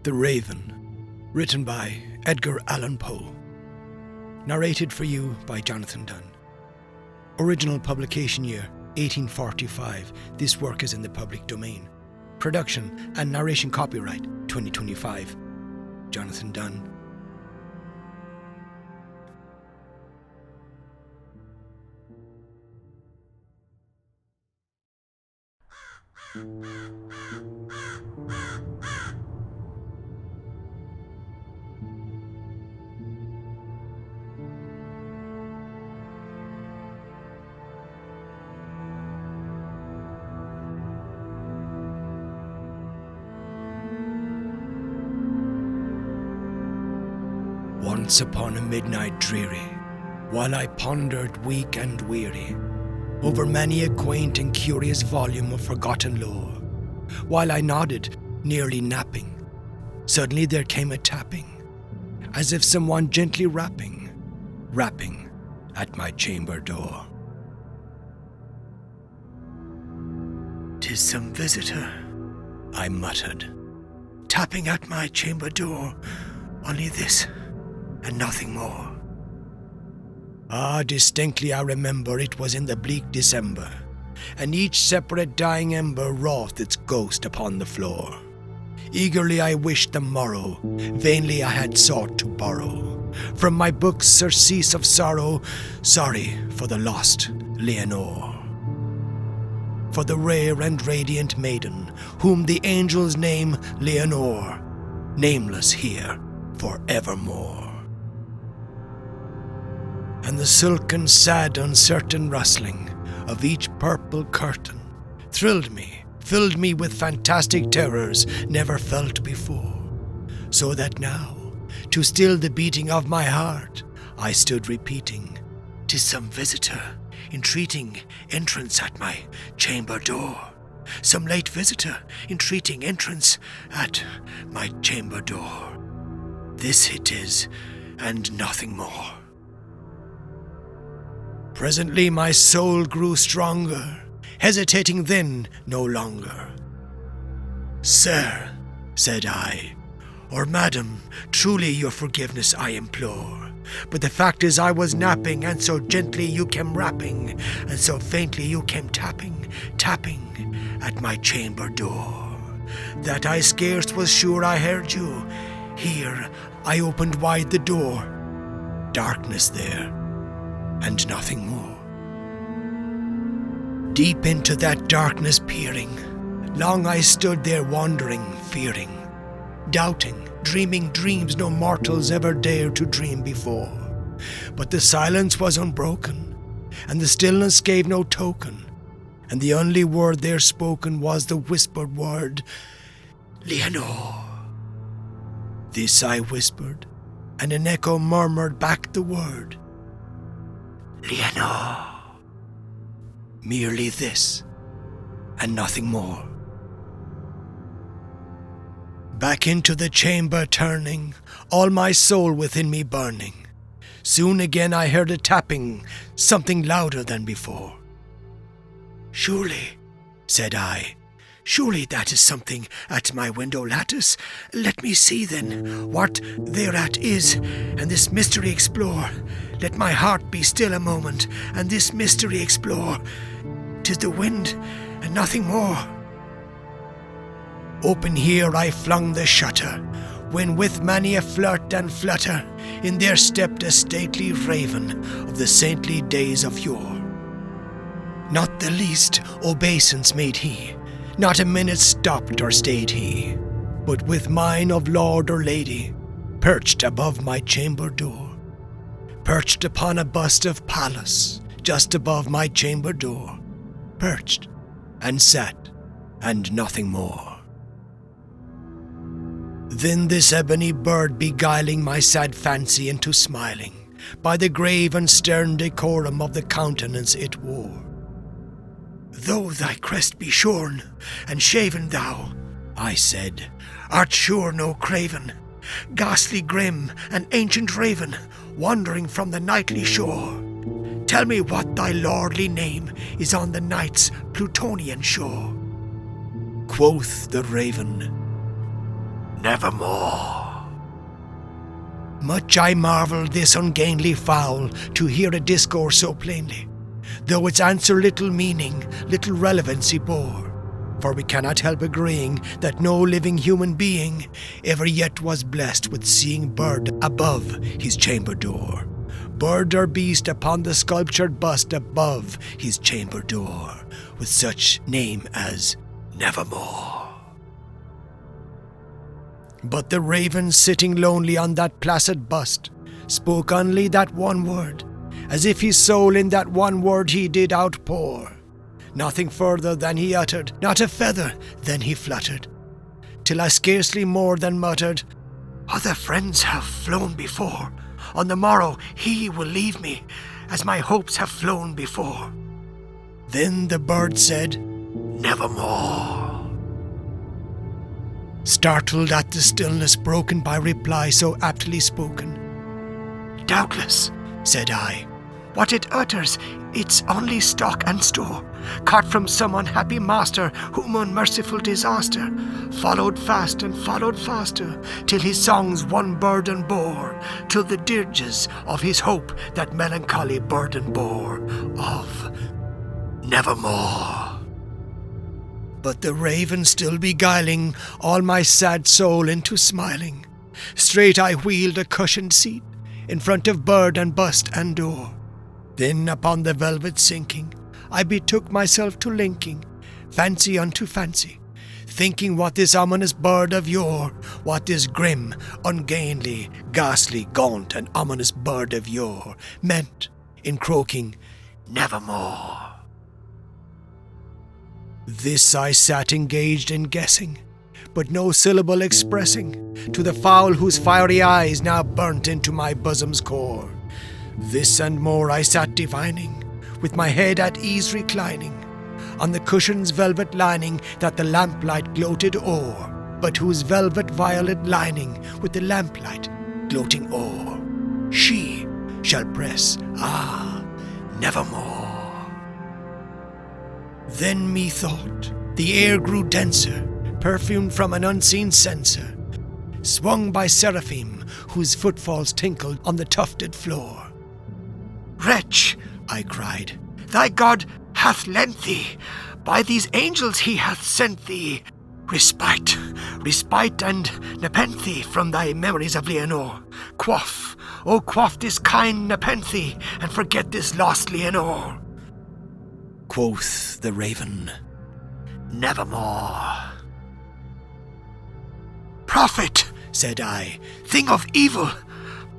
The Raven, written by Edgar Allan Poe. Narrated for you by Jonathan Dunne. Original publication year 1845. This work is in the public domain. Production and narration copyright 2025. Jonathan Dunne. Once upon a midnight dreary, while I pondered weak and weary over many a quaint and curious volume of forgotten lore, while I nodded, nearly napping, suddenly there came a tapping, as if someone gently rapping at my chamber door. "'Tis some visitor," I muttered, "tapping at my chamber door, only this and nothing more." Distinctly I remember it was in the bleak December, and each separate dying ember wrought its ghost upon the floor. Eagerly I wished the morrow, vainly I had sought to borrow from my book's surcease of sorrow, sorry for the lost Leonore. For the rare and radiant maiden, whom the angels name Leonore, nameless here for evermore. And the silken, sad, uncertain rustling of each purple curtain thrilled me, filled me with fantastic terrors never felt before, so that now, to still the beating of my heart, I stood repeating, "'Tis some visitor, entreating entrance at my chamber door. Some late visitor, entreating entrance at my chamber door. This it is, and nothing more." Presently my soul grew stronger, hesitating then no longer. "Sir," said I, "or madam, truly your forgiveness I implore. But the fact is I was napping, and so gently you came rapping, and so faintly you came tapping at my chamber door, that I scarce was sure I heard you. Here I opened wide the door. Darkness there, and nothing more. Deep into that darkness peering, long I stood there wondering, fearing, doubting, dreaming dreams no mortals ever dared to dream before. But the silence was unbroken, and the stillness gave no token, and the only word there spoken was the whispered word, "Leonore." This I whispered, and an echo murmured back the word, "Leonore." Merely this, and nothing more. Back into the chamber turning, all my soul within me burning, soon again I heard a tapping, something louder than before. "Surely," said I, "surely that is something at my window lattice. Let me see then what thereat is, and this mystery explore. Let my heart be still a moment, and this mystery explore. 'Tis the wind, and nothing more." Open here I flung the shutter, when with many a flirt and flutter, in there stepped a stately raven of the saintly days of yore. Not the least obeisance made he, not a minute stopped or stayed he, but with mine of lord or lady, perched above my chamber door, perched upon a bust of Pallas, just above my chamber door, perched and sat, and nothing more. Then this ebony bird beguiling my sad fancy into smiling, by the grave and stern decorum of the countenance it wore. "Though thy crest be shorn and shaven thou," I said, "art sure no craven, ghastly grim and ancient raven, wandering from the nightly shore. Tell me what thy lordly name is on the night's Plutonian shore." Quoth the raven, Nevermore. Much I marvelled this ungainly fowl to hear a discourse so plainly, though its answer little meaning, little relevancy bore. For we cannot help agreeing that no living human being ever yet was blessed with seeing bird above his chamber door, bird or beast upon the sculptured bust above his chamber door, with such name as Nevermore. But the raven sitting lonely on that placid bust spoke only that one word, as if his soul in that one word he did outpour. Nothing further than he uttered, not a feather than he fluttered, till I scarcely more than muttered, "Other friends have flown before. On the morrow he will leave me, as my hopes have flown before." Then the bird said, "Nevermore." Startled at the stillness broken by reply so aptly spoken, "Doubtless," said I, "what it utters, it's only stock and store, caught from some unhappy master whom unmerciful disaster followed fast and followed faster, till his songs one burden bore, till the dirges of his hope that melancholy burden bore of Nevermore." But the raven still beguiling all my sad soul into smiling, straight I wheeled a cushioned seat in front of bird and bust and door. Then upon the velvet sinking, I betook myself to linking fancy unto fancy, thinking what this ominous bird of yore, what this grim, ungainly, ghastly, gaunt, and ominous bird of yore meant in croaking Nevermore. This I sat engaged in guessing, but no syllable expressing to the fowl whose fiery eyes now burnt into my bosom's core. This and more I sat divining, with my head at ease reclining, on the cushion's velvet lining that the lamplight gloated o'er, but whose velvet violet lining with the lamplight gloating o'er, she shall press, nevermore. Then methought the air grew denser, perfumed from an unseen censer, swung by seraphim whose footfalls tinkled on the tufted floor. "Wretch," I cried, "thy God hath lent thee, by these angels he hath sent thee, respite and nepenthe from thy memories of Leonore. Quaff, quaff this kind nepenthe, and forget this lost Leonore." Quoth the raven, "Nevermore." "Prophet," said I, "thing of evil,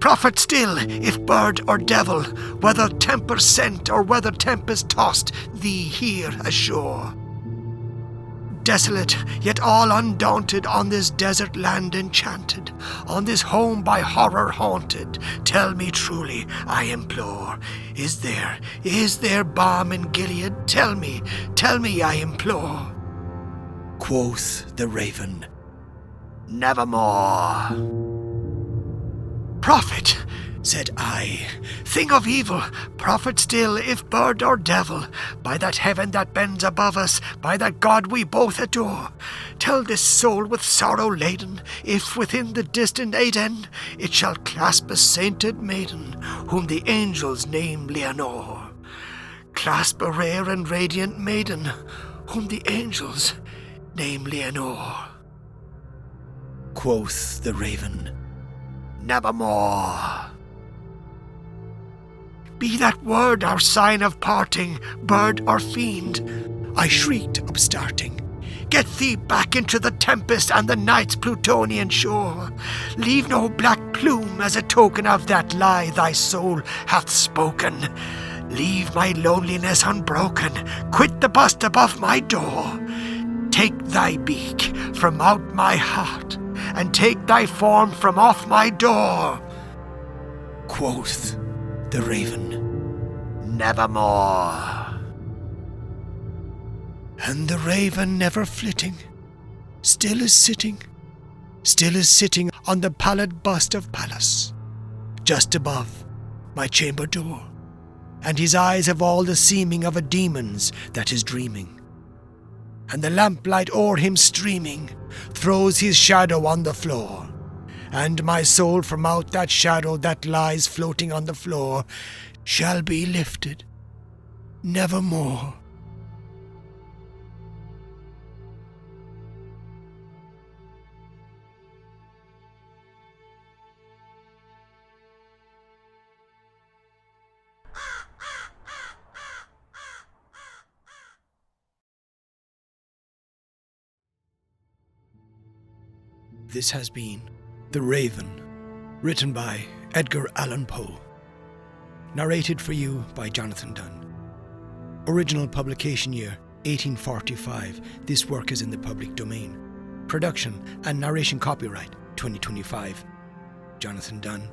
prophet still, if bird or devil, whether temper sent or whether tempest tossed thee here ashore. Desolate, yet all undaunted, on this desert land enchanted, on this home by horror haunted, tell me truly, I implore, is there balm in Gilead? Tell me, I implore." Quoth the raven, "Nevermore." "Prophet," said I, "thing of evil, prophet still, if bird or devil, by that heaven that bends above us, by that God we both adore, tell this soul with sorrow laden, if within the distant Aden it shall clasp a sainted maiden, whom the angels name Leonore. Clasp a rare and radiant maiden, whom the angels name Leonore." Quoth the raven, "Nevermore." "Be that word our sign of parting, bird or fiend," I shrieked, upstarting. "Get thee back into the tempest and the night's Plutonian shore. Leave no black plume as a token of that lie thy soul hath spoken. Leave my loneliness unbroken. Quit the bust above my door. Take thy beak from out my heart, and take thy form from off my door." Quoth the raven, "Nevermore." And the raven never flitting, still is sitting on the pallid bust of Pallas, just above my chamber door, and his eyes have all the seeming of a demon's that is dreaming. and the lamplight o'er him streaming throws his shadow on the floor. And my soul from out that shadow that lies floating on the floor shall be lifted nevermore. This has been The Raven, written by Edgar Allan Poe. Narrated for you by Jonathan Dunne. Original publication year 1845. This work is in the public domain. Production and narration copyright 2025. Jonathan Dunne.